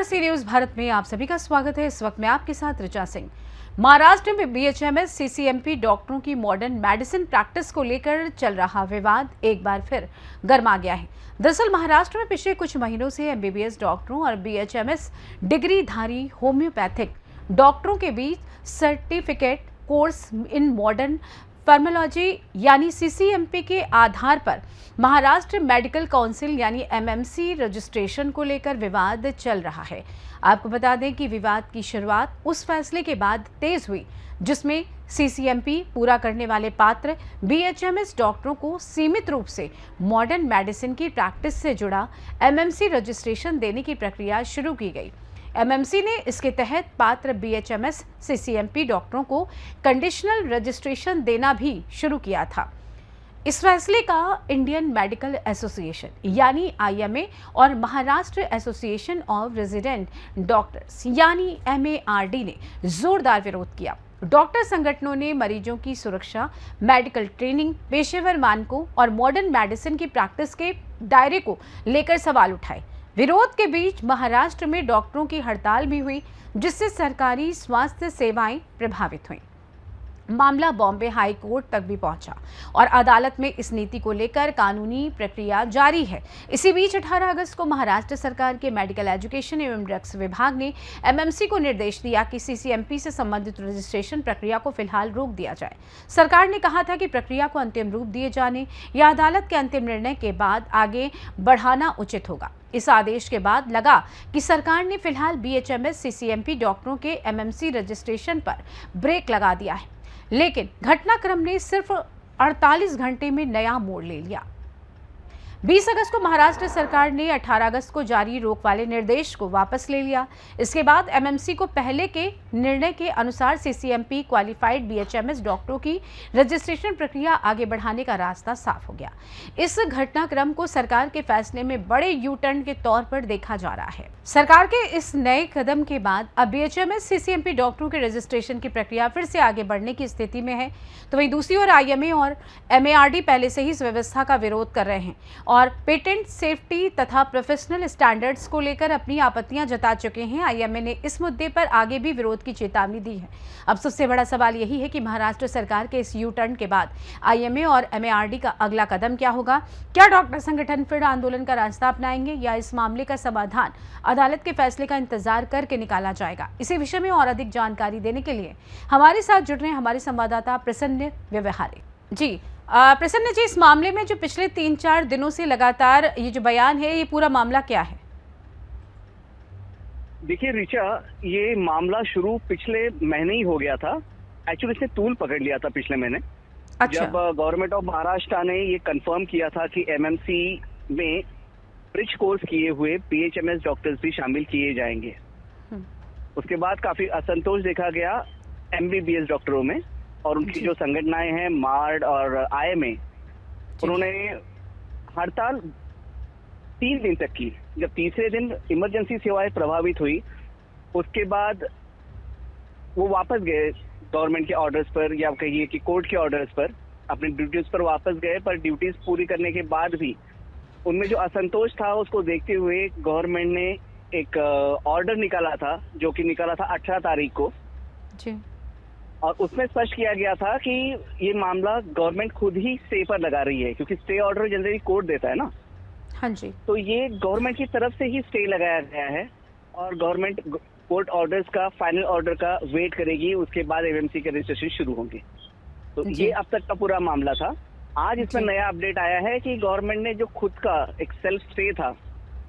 नमस्कार, सी न्यूज भारत में आप सभी का स्वागत है। इस वक्त मैं आपके साथ ऋचा सिंह। महाराष्ट्र में बीएचएमएस सीसीएमपी डॉक्टरों की मॉडर्न मेडिसिन प्रैक्टिस को लेकर चल रहा विवाद एक बार फिर गर्मा गया है। दरअसल महाराष्ट्र में पिछले कुछ महीनों से एमबीबीएस डॉक्टरों और बीएचएमएस डिग्रीधारी होम्योपैथिक डॉक्टरों के बीच certificate course in modern pharmacology यानी सीसीएमपी के आधार पर महाराष्ट्र मेडिकल काउंसिल यानी एमएमसी रजिस्ट्रेशन को लेकर विवाद चल रहा है। आपको बता दें कि विवाद की शुरुआत उस फैसले के बाद तेज हुई जिसमें सीसीएमपी पूरा करने वाले पात्र बीएचएमएस डॉक्टरों को सीमित रूप से मॉडर्न मेडिसिन की प्रैक्टिस से जुड़ा एमएमसी रजिस्ट्रेशन देने की प्रक्रिया शुरू की गई। एमएमसी ने इसके तहत पात्र बीएचएमएस सीसीएमपी डॉक्टरों को कंडीशनल रजिस्ट्रेशन देना भी शुरू किया था। इस फैसले का इंडियन मेडिकल एसोसिएशन यानी आईएमए और Maharashtra association of resident doctors यानी एमएआरडी ने जोरदार विरोध किया। डॉक्टर संगठनों ने मरीजों की सुरक्षा, मेडिकल ट्रेनिंग, पेशेवर मानकों और मॉडर्न मेडिसिन की प्रैक्टिस के दायरे को लेकर सवाल उठाए। विरोध के बीच महाराष्ट्र में डॉक्टरों की हड़ताल भी हुई जिससे सरकारी स्वास्थ्य सेवाएं प्रभावित हुईं। मामला बॉम्बे हाई कोर्ट तक भी पहुंचा और अदालत में इस नीति को लेकर कानूनी प्रक्रिया जारी है। इसी बीच 18 अगस्त को महाराष्ट्र सरकार के मेडिकल एजुकेशन एवं ड्रग्स विभाग ने एमएमसी को निर्देश दिया कि सीसीएमपी से संबंधित रजिस्ट्रेशन प्रक्रिया को फिलहाल रोक दिया जाए। सरकार ने कहा था कि प्रक्रिया को अंतिम रूप दिए जाने या अदालत के अंतिम निर्णय के बाद आगे बढ़ाना उचित होगा। इस आदेश के बाद लगा कि सरकार ने फिलहाल बीएचएमएस सीसीएमपी डॉक्टरों के एमएमसी रजिस्ट्रेशन पर ब्रेक लगा दिया है, लेकिन घटनाक्रम ने सिर्फ 48 घंटे में नया मोड़ ले लिया। 20 अगस्त को महाराष्ट्र सरकार ने 18 अगस्त को जारी रोक वाले निर्देश को वापस ले लिया। इसके बाद एमएमसी को पहले के निर्णय के अनुसार सीसीएमपी क्वालिफाइड बीएचएमएस डॉक्टरों की रजिस्ट्रेशन प्रक्रिया आगे बढ़ाने का रास्ता साफ हो गया। इस घटनाक्रम को सरकार के फैसले में बड़े यू टर्न के तौर पर देखा जा रहा है। सरकार के इस नए कदम के बाद अब बीएचएमएस सीसीएमपी डॉक्टरों के रजिस्ट्रेशन की प्रक्रिया फिर से आगे बढ़ने की स्थिति में है। तो वहीं दूसरी ओर आईएमए और एमएआरडी पहले से ही इस व्यवस्था का विरोध कर रहे हैं और पेटेंट सेफ्टी तथा प्रोफेशनल स्टैंडर्ड्स को लेकर अपनी आपत्तियां जता चुके हैं। आईएमए ने इस मुद्दे पर आगे भी विरोध की चेतावनी दी है। अब सबसे बड़ा सवाल यही है कि महाराष्ट्र सरकार के इस यू टर्न के बाद आईएमए और एमएआरडी का अगला कदम क्या होगा? क्या डॉक्टर संगठन फिर आंदोलन का रास्ता अपनाएंगे या इस मामले का समाधान अदालत के फैसले का इंतजार करके निकाला जाएगा? इसी विषय में और अधिक जानकारी देने के लिए हमारे साथ जुड़ रहे हैं हमारे संवाददाता प्रसन्न व्यवहारे। जी प्रसन्न जी, इस मामले में जो पिछले 3-4 दिनों से लगातार ये जो बयान है, ये पूरा मामला क्या है? देखिए ऋचा, ये मामला शुरू पिछले महीने ही हो गया था। एक्चुअली इसने तूल पकड़ लिया था पिछले महीने। अच्छा। जब गवर्नमेंट ऑफ महाराष्ट्र ने ये कंफर्म किया था कि एमएमसी में ब्रिज कोर्स किए हुए बीएचएमएस डॉक्टर्स भी शामिल किए जाएंगे। उसके बाद काफी असंतोष देखा गया एमबीबीएस डॉक्टरों में और उनकी जो संगठनाएं हैं मार्ड और आईएमए, उन्होंने हड़ताल 3 दिन तक की। जब तीसरे दिन इमरजेंसी सेवाएं प्रभावित हुई, उसके बाद वो वापस गए गवर्नमेंट के ऑर्डर्स पर या कहिए कि कोर्ट के ऑर्डर्स पर, अपनी ड्यूटीज पर वापस गए। पर ड्यूटीज पूरी करने के बाद भी उनमें जो असंतोष था उसको देखते हुए गवर्नमेंट ने एक ऑर्डर निकाला था, जो कि निकाला था 18 तारीख को जी। और उसमें स्पष्ट किया गया था कि ये मामला गवर्नमेंट खुद ही स्टे पर लगा रही है, क्योंकि स्टे ऑर्डर जनरली कोर्ट देता है ना। हाँ जी। तो ये गवर्नमेंट की तरफ से ही स्टे लगाया गया है और गवर्नमेंट कोर्ट ऑर्डर्स का फाइनल ऑर्डर का वेट करेगी। उसके बाद एमएमसी के रजिस्ट्रेशन शुरू होंगे। तो ये अब तक का पूरा मामला था। आज इसमें नया अपडेट आया है कि गवर्नमेंट ने जो खुद का एक सेल्फ स्टे था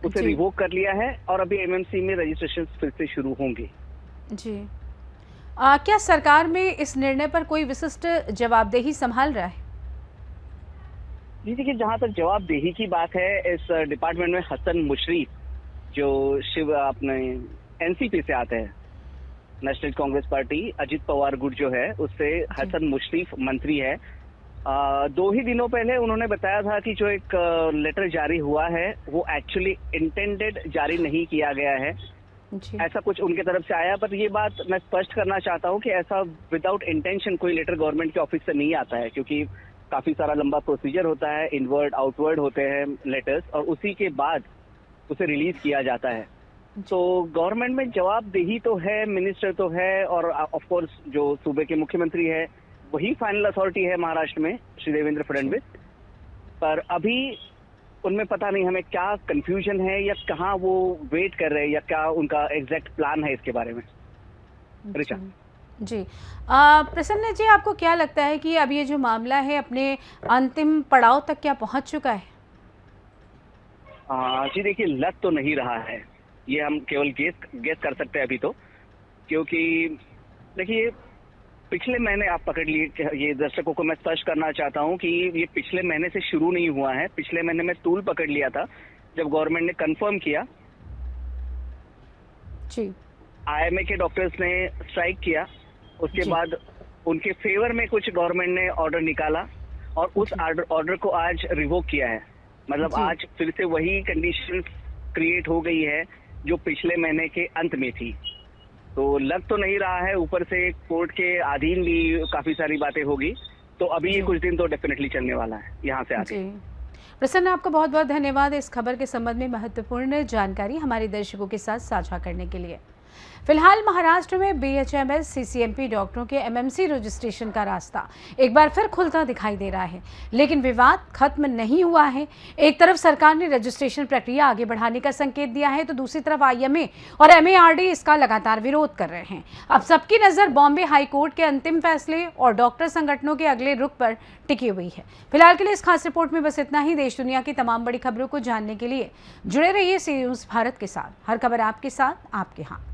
उसे रिवोक कर लिया है और अभी एमएमसी में रजिस्ट्रेशन फिर से शुरू होंगे। जी। क्या सरकार में इस निर्णय पर कोई विशिष्ट जवाबदेही संभाल रहा है? जी देखिए, जहां तक जवाबदेही की बात है, इस डिपार्टमेंट में हसन मुशर्रफ, जो अपने एनसीपी से आते हैं, नेशनल कांग्रेस पार्टी, अजित पवार गुट जो है उससे हसन मुशर्रफ मंत्री है। 2 ही दिनों पहले उन्होंने बताया था कि जो एक लेटर जारी हुआ है वो एक्चुअली इंटेंडेड जारी नहीं किया गया है। ऐसा कुछ उनके तरफ से आया। पर ये बात मैं स्पष्ट करना चाहता हूँ कि ऐसा विदाउट इंटेंशन कोई लेटर गवर्नमेंट के ऑफिस से नहीं आता है, क्योंकि काफी सारा लंबा प्रोसीजर होता है, इनवर्ड आउटवर्ड होते हैं लेटर्स, और उसी के बाद उसे रिलीज किया जाता है। तो गवर्नमेंट में जवाबदेही तो है, मिनिस्टर तो है, और ऑफ कोर्स जो सूबे के मुख्यमंत्री है वही फाइनल अथॉरिटी है महाराष्ट्र में, श्री देवेंद्र फडणवीस। पर अभी उनमें पता नहीं हमें क्या कंफ्यूजन है या कहाँ वो वेट कर रहे हैं या क्या उनका एग्जैक्ट प्लान है इसके बारे में। ऋचा जी, प्रसन्न जी, आपको क्या लगता है कि अब ये जो मामला है अपने अंतिम पड़ाव तक क्या पहुंच चुका है? जी देखिए, लग तो नहीं रहा है, ये हम केवल गेस कर सकते हैं अभी तो, क्योंकि देखिए पिछले महीने आप पकड़ लिए, ये दर्शकों को मैं स्पष्ट करना चाहता हूं कि ये पिछले महीने से शुरू नहीं हुआ है। पिछले महीने में तूल पकड़ लिया था जब गवर्नमेंट ने कंफर्म किया, जी, आईएमए के डॉक्टर्स ने स्ट्राइक किया, उसके बाद उनके फेवर में कुछ गवर्नमेंट ने ऑर्डर निकाला और उस ऑर्डर को आज रिवोक किया है। मतलब आज फिर से वही कंडीशन क्रिएट हो गई है जो पिछले महीने के अंत में थी। तो लग तो नहीं रहा है, ऊपर से कोर्ट के अधीन भी काफी सारी बातें होगी, तो अभी ये कुछ दिन तो डेफिनेटली चलने वाला है यहाँ से आगे। प्रसन्न, आपको बहुत बहुत धन्यवाद इस खबर के संबंध में महत्वपूर्ण जानकारी हमारे दर्शकों के साथ साझा करने के लिए। फिलहाल महाराष्ट्र में बीएचएमएस सीसीएमपी डॉक्टरों के एमएमसी रजिस्ट्रेशन का रास्ता एक बार फिर खुलता दिखाई दे रहा है, लेकिन विवाद खत्म नहीं हुआ है। एक तरफ सरकार ने रजिस्ट्रेशन प्रक्रिया आगे बढ़ाने का संकेत दिया है, तो दूसरी तरफ आईएमए और एमएआरडी इसका लगातार विरोध कर रहे हैं। अब सबकी नजर बॉम्बे हाईकोर्ट के अंतिम फैसले और डॉक्टर संगठनों के अगले रुख पर टिकी हुई है। फिलहाल के लिए इस खास रिपोर्ट में बस इतना ही। देश दुनिया की तमाम बड़ी खबरों को जानने के लिए जुड़े रहिए सी न्यूज़ भारत के साथ। हर खबर आपके साथ, आपके हाथ।